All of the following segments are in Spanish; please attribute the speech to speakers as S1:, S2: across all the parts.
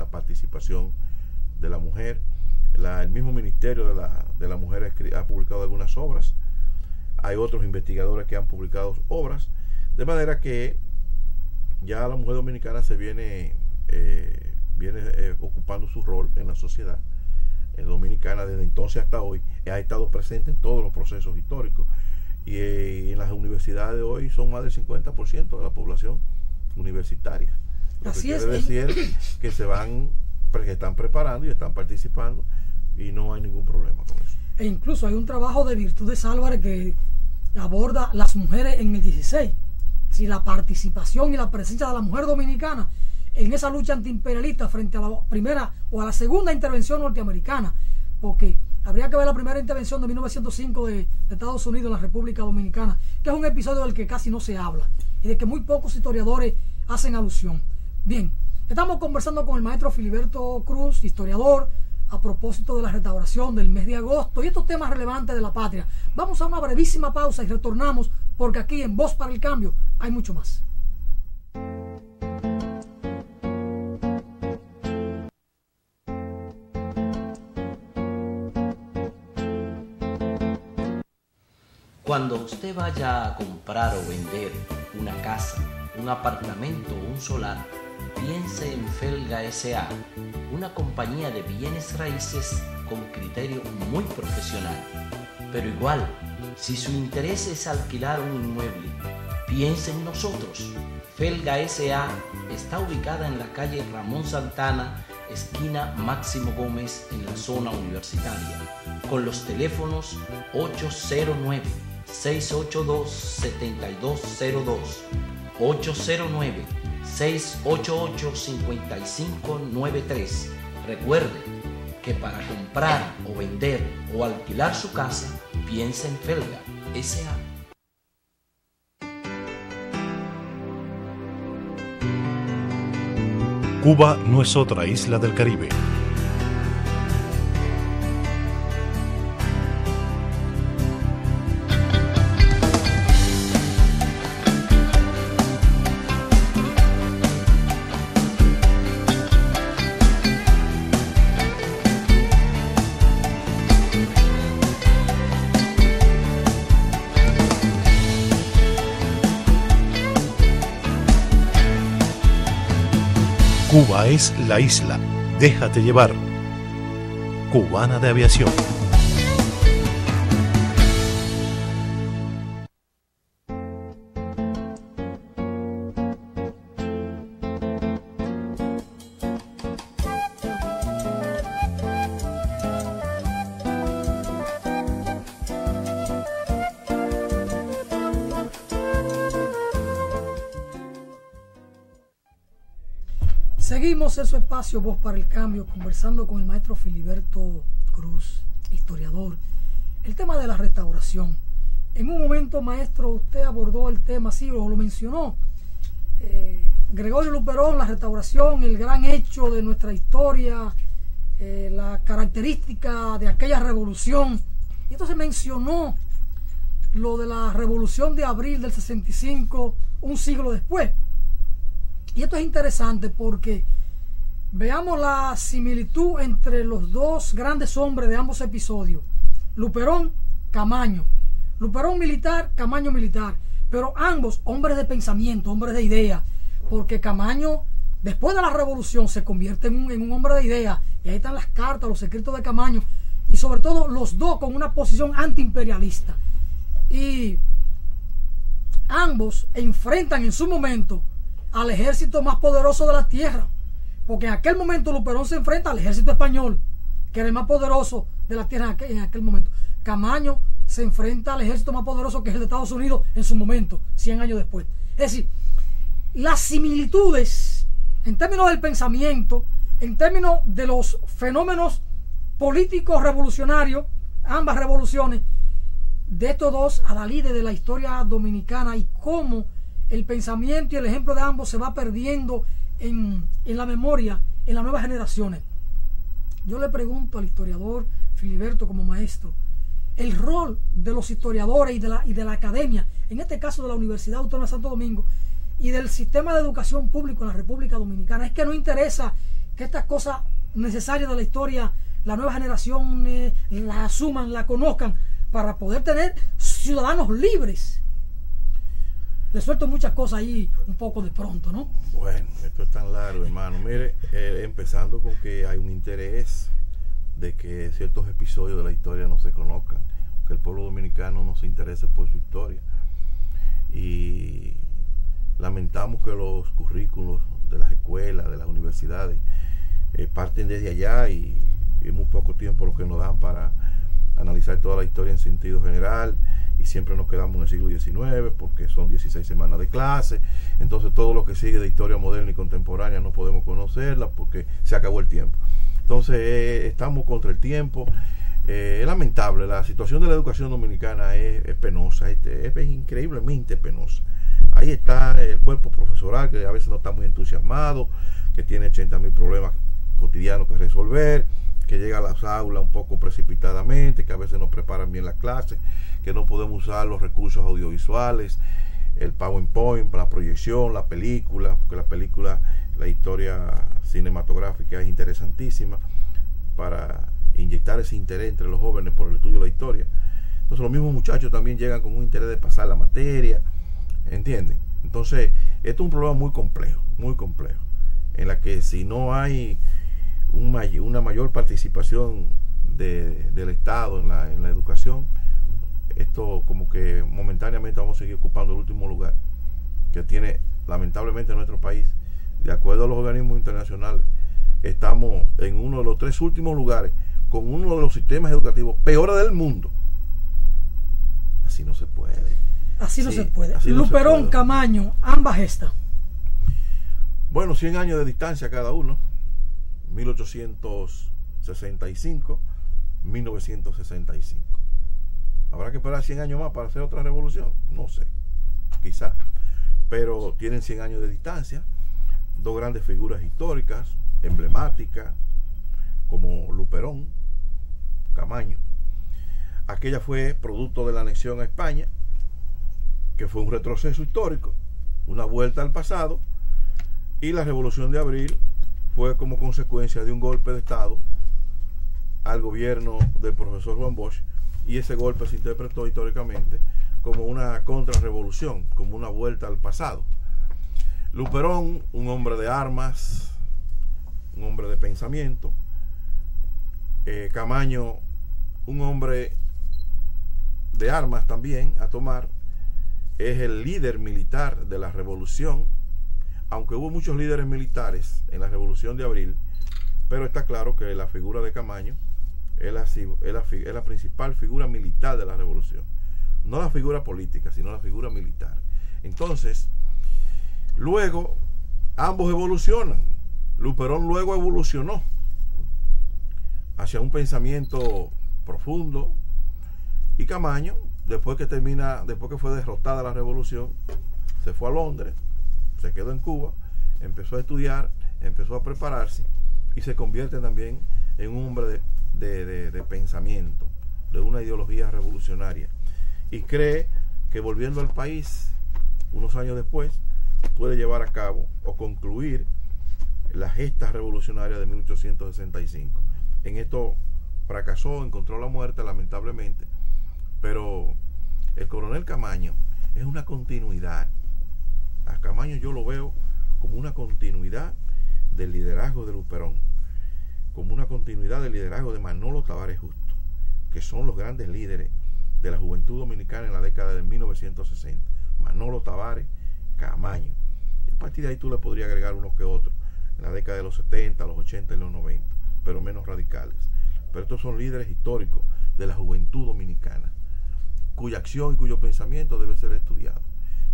S1: la participación de la mujer. El mismo Ministerio de la Mujer ha publicado algunas obras. Hay otros investigadores que han publicado obras, de manera que ya la mujer dominicana se viene ocupando su rol en la sociedad dominicana desde entonces hasta hoy. Ha estado presente en todos los procesos históricos, y en las universidades de hoy son más del 50% de la población universitaria. Lo que quiere decir que que están preparando y están participando, y no hay ningún problema con eso.
S2: E incluso hay un trabajo de Virtudes Álvarez que aborda las mujeres en el 16, si la participación y la presencia de la mujer dominicana en esa lucha antiimperialista frente a la primera o a la segunda intervención norteamericana, porque habría que ver la primera intervención de 1905 de Estados Unidos en la República Dominicana, que es un episodio del que casi no se habla y de que muy pocos historiadores hacen alusión. Bien, estamos conversando con el maestro Filiberto Cruz, historiador, a propósito de la restauración del mes de agosto y estos temas relevantes de la patria. Vamos a una brevísima pausa y retornamos, porque aquí en Voz para el Cambio hay mucho más.
S3: Cuando usted vaya a comprar o vender una casa, un apartamento o un solar, piense en Felga S.A., una compañía de bienes raíces con criterio muy profesional. Pero igual, si su interés es alquilar un inmueble, piense en nosotros. Felga S.A. está ubicada en la calle Ramón Santana, esquina Máximo Gómez, en la zona universitaria, con los teléfonos 809-682-7202, 809-688-5593. Recuerde que para comprar o vender o alquilar su casa, piense en Felga S.A.
S4: Cuba no es otra isla del Caribe. Cuba es la isla. Déjate llevar. Cubana de Aviación.
S2: Seguimos en su espacio Voz para el Cambio, conversando con el maestro Filiberto Cruz, historiador, el tema de la restauración. En un momento, maestro, usted abordó el tema, sí, lo mencionó. Gregorio Luperón, la restauración, el gran hecho de nuestra historia, la característica de aquella revolución. Y entonces mencionó lo de la revolución de abril del 65, un siglo después. Y esto es interesante porque veamos la similitud entre los dos grandes hombres de ambos episodios. Luperón, Camaño. Luperón militar, Camaño militar. Pero ambos hombres de pensamiento, hombres de ideas. Porque Camaño, después de la revolución, se convierte en un hombre de ideas. Y ahí están las cartas, los escritos de Camaño. Y sobre todo los dos con una posición antiimperialista. Y ambos enfrentan en su momento al ejército más poderoso de la tierra, porque en aquel momento Luperón se enfrenta al ejército español, que era el más poderoso de la tierra en aquel momento. Camaño se enfrenta al ejército más poderoso, que es el de Estados Unidos, en su momento, 100 años después. Es decir, las similitudes en términos del pensamiento, en términos de los fenómenos políticos revolucionarios, ambas revoluciones, de estos dos adalides de la historia dominicana, y cómo el pensamiento y el ejemplo de ambos se va perdiendo en la memoria en las nuevas generaciones. Yo le pregunto al historiador Filiberto, como maestro, el rol de los historiadores y de la academia, en este caso de la Universidad Autónoma de Santo Domingo, y del sistema de educación público en la República Dominicana. Es que no interesa que estas cosas necesarias de la historia, la nueva generación la asuman, la conozcan, para poder tener ciudadanos libres. Le suelto muchas cosas ahí un poco de pronto, ¿no?
S1: Bueno, esto es tan largo, hermano. Mire, empezando con que hay un interés de que ciertos episodios de la historia no se conozcan, que el pueblo dominicano no se interese por su historia. Y lamentamos que los currículos de las escuelas, de las universidades, parten desde allá y es muy poco tiempo lo que nos dan para analizar toda la historia en sentido general, y siempre nos quedamos en el siglo XIX porque son 16 semanas de clase. Entonces todo lo que sigue de historia moderna y contemporánea no podemos conocerla porque se acabó el tiempo. Entonces estamos contra el tiempo. Es lamentable, la situación de la educación dominicana es penosa, es increíblemente penosa. Ahí está el cuerpo profesoral, que a veces no está muy entusiasmado, que tiene 80.000 problemas cotidianos que resolver, que llega a las aulas un poco precipitadamente, que a veces no preparan bien las clases, que no podemos usar los recursos audiovisuales, el PowerPoint, la proyección, la película, porque la película, la historia cinematográfica es interesantísima para inyectar ese interés entre los jóvenes por el estudio de la historia. Entonces los mismos muchachos también llegan con un interés de pasar la materia, ¿entienden? Entonces esto es un problema muy complejo, en la que si no hay una mayor participación del Estado en la educación, esto como que momentáneamente vamos a seguir ocupando el último lugar que tiene lamentablemente nuestro país. De acuerdo a los organismos internacionales, estamos en uno de los 3 últimos lugares con uno de los sistemas educativos peores del mundo. Así no se puede.
S2: Así no se puede.
S1: No
S2: Luperón, Camaño, ambas gestas.
S1: Bueno, 100 años de distancia cada uno. 1865, 1965. ¿Habrá que esperar 100 años más para hacer otra revolución? No sé, quizás. Pero tienen 100 años de distancia. 2 grandes figuras históricas, emblemáticas, como Luperón, Camaño. Aquella fue producto de la anexión a España, que fue un retroceso histórico, una vuelta al pasado, y la Revolución de Abril fue como consecuencia de un golpe de Estado al gobierno del profesor Juan Bosch, y ese golpe se interpretó históricamente como una contrarrevolución, como una vuelta al pasado. Luperón, un hombre de armas, un hombre de pensamiento. Camaño, un hombre de armas también a tomar, es el líder militar de la revolución, aunque hubo muchos líderes militares en la Revolución de Abril, pero está claro que la figura de Camaño es la principal figura militar de la revolución, no la figura política, sino la figura militar. Entonces, luego ambos evolucionan. Luperón luego evolucionó hacia un pensamiento profundo, y Camaño, después que fue derrotada la revolución, se fue a Londres, se quedó en Cuba, empezó a estudiar, empezó a prepararse y se convierte también en un hombre de pensamiento, de una ideología revolucionaria, y cree que volviendo al país unos años después puede llevar a cabo o concluir la gesta revolucionaria de 1865. En esto fracasó, encontró la muerte lamentablemente, pero el coronel Camaño es una continuidad. A Camaño yo lo veo como una continuidad del liderazgo de Luperón, como una continuidad del liderazgo de Manolo Tavares Justo, que son los grandes líderes de la juventud dominicana en la década de 1960. Manolo Tavares, Camaño. Y a partir de ahí tú le podrías agregar unos que otros en la década de los 70, los 80 y los 90, pero menos radicales. Pero estos son líderes históricos de la juventud dominicana, cuya acción y cuyo pensamiento debe ser estudiado.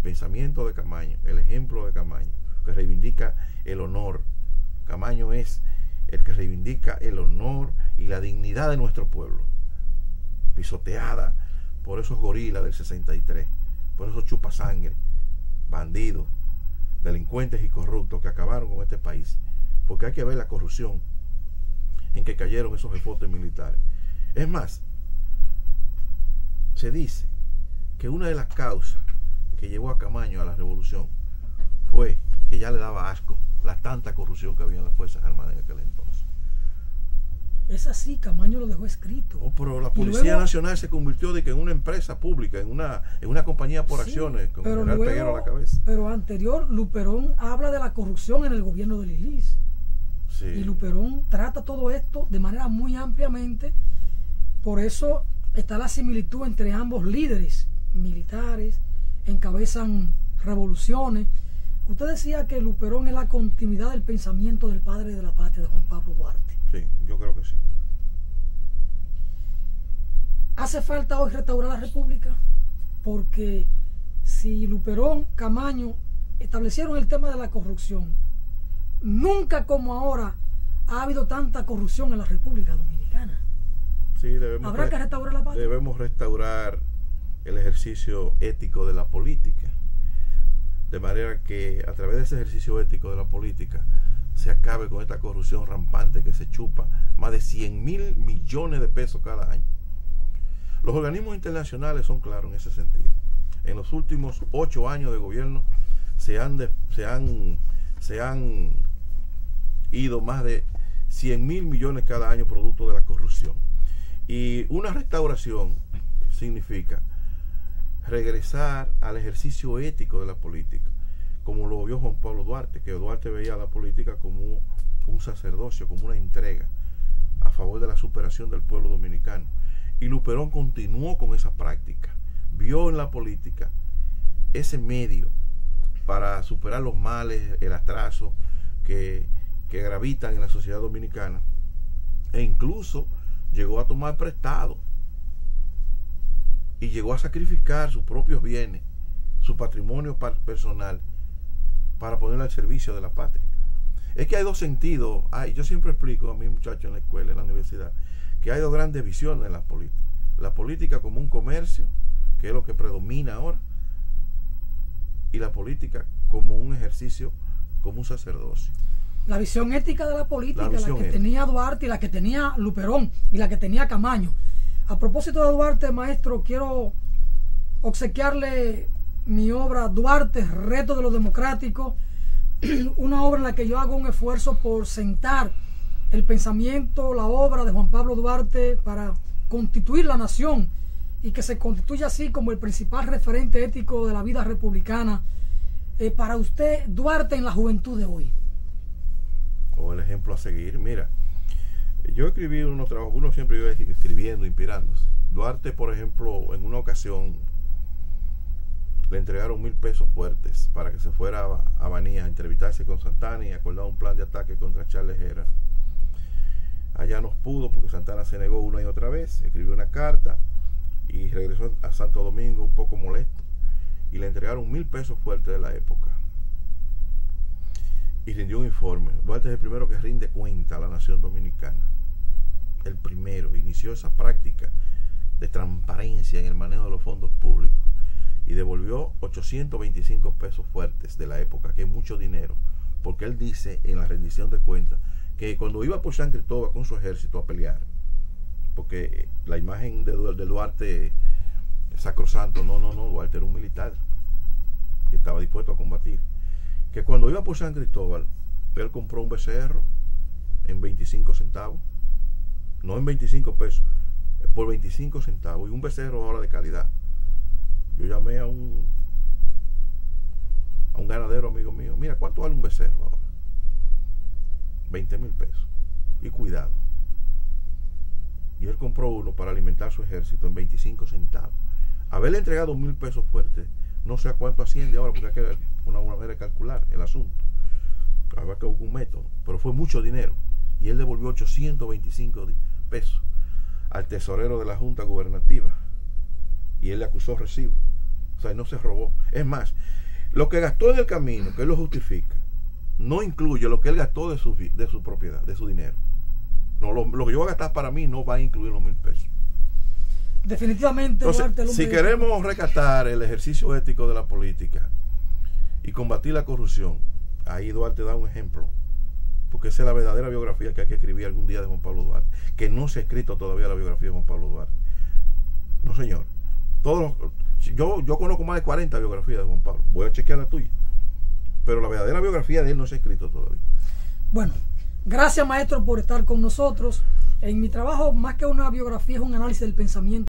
S1: Pensamiento de Camaño, el ejemplo de Camaño, que reivindica el honor. Camaño es el que reivindica el honor y la dignidad de nuestro pueblo, pisoteada por esos gorilas del 63, por esos chupasangre, bandidos, delincuentes y corruptos que acabaron con este país, porque hay que ver la corrupción en que cayeron esos jefotes militares. Es más, se dice que una de las causas que llevó a Camaño a la revolución fue que ya le daba asco la tanta corrupción que había en las Fuerzas Armadas en aquel entonces.
S2: Es así, Camaño lo dejó escrito.
S1: Pero la Policía Nacional se convirtió de que en una empresa pública, en una compañía por acciones, con el general Peguero a la cabeza.
S2: Pero anterior, Luperón habla de la corrupción en el gobierno de Lilis.
S1: Sí.
S2: Y Luperón trata todo esto de manera muy ampliamente. Por eso está la similitud entre ambos líderes militares, encabezan revoluciones. Usted decía que Luperón es la continuidad del pensamiento del padre de la patria, de Juan Pablo Duarte.
S1: Sí, yo creo que sí.
S2: ¿Hace falta hoy restaurar la República? Porque si Luperón, Camaño establecieron el tema de la corrupción, nunca como ahora ha habido tanta corrupción en la República Dominicana.
S1: Sí,
S2: ¿Habrá que restaurar la patria?
S1: Debemos restaurar el ejercicio ético de la política, de manera que a través de ese ejercicio ético de la política se acabe con esta corrupción rampante que se chupa más de 100.000 millones de pesos cada año. Los organismos internacionales son claros en ese sentido. En los últimos 8 años de gobierno se han ido más de 100.000 millones cada año producto de la corrupción. Y una restauración significa regresar al ejercicio ético de la política, como lo vio Juan Pablo Duarte, que Duarte veía a la política como un sacerdocio, como una entrega a favor de la superación del pueblo dominicano. Y Luperón continuó con esa práctica, vio en la política ese medio para superar los males, el atraso que gravitan en la sociedad dominicana, e incluso llegó a tomar prestado y llegó a sacrificar sus propios bienes, su patrimonio personal, para ponerlo al servicio de la patria. Es que hay dos sentidos. Yo siempre explico a mis muchachos en la escuela, en la universidad, que hay dos grandes visiones en la política. La política como un comercio, que es lo que predomina ahora, y la política como un ejercicio, como un sacerdocio.
S2: La visión ética de la política, la que tenía Duarte y la que tenía Luperón y la que tenía Camaño. A propósito de Duarte, maestro, quiero obsequiarle mi obra Duarte, Reto de los Democráticos, una obra en la que yo hago un esfuerzo por sentar el pensamiento, la obra de Juan Pablo Duarte para constituir la nación y que se constituya así como el principal referente ético de la vida republicana. Para usted, Duarte en la juventud de hoy.
S1: O el ejemplo a seguir. Mira, yo escribí unos trabajos, uno siempre iba escribiendo, inspirándose. Duarte, por ejemplo, en una ocasión le entregaron 1,000 pesos fuertes para que se fuera a Baní a entrevistarse con Santana y acordar un plan de ataque contra Charles Herrera. Allá no pudo porque Santana se negó una y otra vez, escribió una carta y regresó a Santo Domingo un poco molesto y le entregaron 1,000 pesos fuertes de la época y rindió un informe. Duarte es el primero que rinde cuenta a la nación dominicana, el primero, inició esa práctica de transparencia en el manejo de los fondos públicos y devolvió 825 pesos fuertes de la época, que es mucho dinero, porque él dice en la rendición de cuentas que cuando iba por San Cristóbal con su ejército a pelear, porque la imagen de Duarte sacrosanto, no, Duarte era un militar que estaba dispuesto a combatir, que cuando iba por San Cristóbal él compró un becerro en 25 centavos, no en 25 pesos, por 25 centavos, y un becerro ahora de calidad. Yo llamé a un ganadero amigo mío, mira, ¿cuánto vale un becerro ahora? 20,000 pesos. Y cuidado. Y él compró uno para alimentar su ejército en 25 centavos. Haberle entregado 1,000 pesos fuertes, no sé a cuánto asciende ahora, porque hay que ver una manera de calcular el asunto. Habrá que buscar un método, pero fue mucho dinero. Y él devolvió 825 pesos al tesorero de la Junta Gubernativa. Y él le acusó recibo. O sea, no se robó. Es más, lo que gastó en el camino, que él lo justifica, no incluye lo que él gastó de su propiedad, de su dinero. No, lo que yo voy a gastar para mí no va a incluir los 1,000 pesos.
S2: Definitivamente.
S1: Entonces,
S2: Duarte,
S1: si queremos rescatar el ejercicio ético de la política y combatir la corrupción, ahí Duarte da un ejemplo, porque esa es la verdadera biografía que hay que escribir algún día de Juan Pablo Duarte, que no se ha escrito todavía la biografía de Juan Pablo Duarte. No, señor. Yo conozco más de 40 biografías de Juan Pablo. Voy a chequear la tuya. pero la verdadera biografía de él no se ha escrito todavía.
S2: Bueno, gracias maestro por estar con nosotros. En mi trabajo, más que una biografía, es un análisis del pensamiento